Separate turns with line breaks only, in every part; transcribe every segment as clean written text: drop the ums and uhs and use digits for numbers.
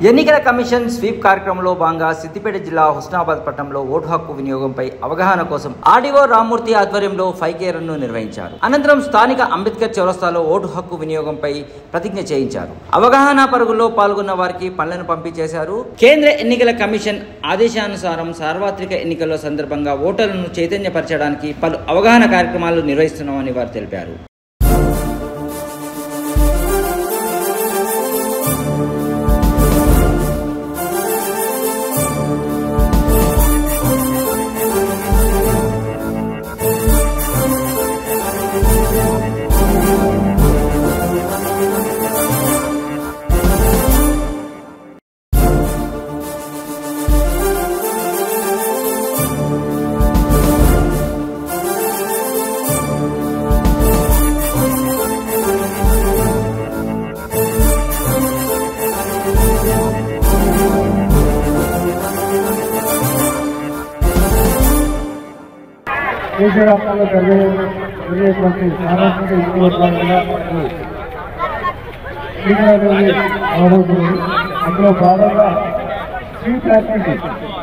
ఎన్నికల commission sweep కార్యక్రమంలో భాగంగా సిద్దిపేట జిల్లా హుస్నాబాద్ పట్టణంలో ఓటు హక్కు వినియోగంపై అవగాహన కోసం ఆర్డీఓ రామ్మూర్తి ఆధ్వర్యంలో 5K రన్ను నిర్వహించారు. అనంతరం స్థానిక అంబేద్కర్ చౌరస్తాలో ఓటు హక్కు వినియోగంపై ప్రతిజ్ఞ చేయించారు. అవగాహన పరుగుల్లో పాల్గొన్న వారికి పనులను పంపిణీ చేశారు. కేంద్ర ఎన్నికల కమిషన్ ఆదేశానుసారం సార్వత్రిక ఎన్నికల సందర్భంగా ఓటర్లను చైతన్యపరచడానికి పలు అవగాహన కార్యక్రమాలు నిర్వహిస్తున్నామని వారు తెలిపారు.
దేశవ్యాప్తంగా జరిగేటువంటి సార్వత్రిక ఎన్నికల అందులో భాగంగా స్వీప్ యాక్టివిటీ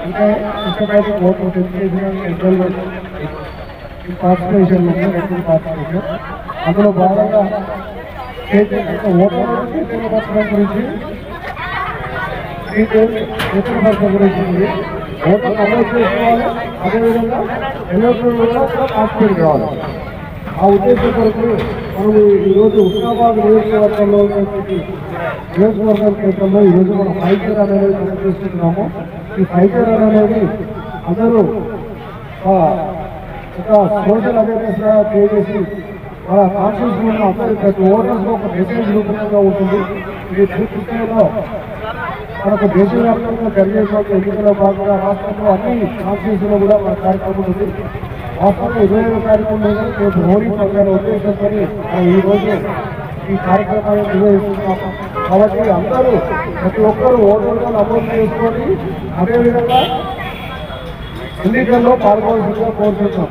అంటే ఇష్టపడి ఓటు పార్టిసిపేషన్ వ్యక్తుల పార్టిసిపేషన్ అందులో భాగంగా ఓటర్లను చైతన్యపరచడం గురించి చైతన్యపరచడం గురించి ఓటర్ అమలు చేసుకోవాలి. అదేవిధంగా ఎలక్ట్రల్ కూడా పార్టిసిపేట్ కావాలి. ఆ ఉద్దేశం కొరకు మనం ఈరోజు హుస్నాబాద్ నియోజకవర్గంలో ఉన్నటువంటి నియోజకవర్గం కేంద్రంలో ఈరోజు మనం 5K రన్ అనేది చేస్తున్నాము. ఈ 5K రన్ అనేది అందరూ ఒక సోషల్ అవేర్నెస్ గా చేసి వాళ్ళ కాన్షియస్ ఉన్న అందరూ ప్రతి ఓటర్స్ ఒక మెసేజ్ రూపంగా ఉంటుంది. ఇది పూర్తిలో మనకు దేశవ్యాప్తంగా జరిగేటువంటి ఎన్నికల భాగంగా రాష్ట్రంలో అన్ని కాన్స్టిట్యూన్సీలో కూడా మన కార్యక్రమం ఉంది. రాష్ట్రంలో 25 కార్యక్రమం రేపు మోడీ ప్రజల ఉద్దేశంతో మనం ఈరోజు ఈ కార్యక్రమాన్ని నిర్వహిస్తున్నాము. కాబట్టి అందరూ ప్రతి ఒక్కరూ ఓటర్లను అమలు చేసుకొని అదేవిధంగా ఎన్నికల్లో పాల్గొనాల్సిందిగా కోరుతున్నాం.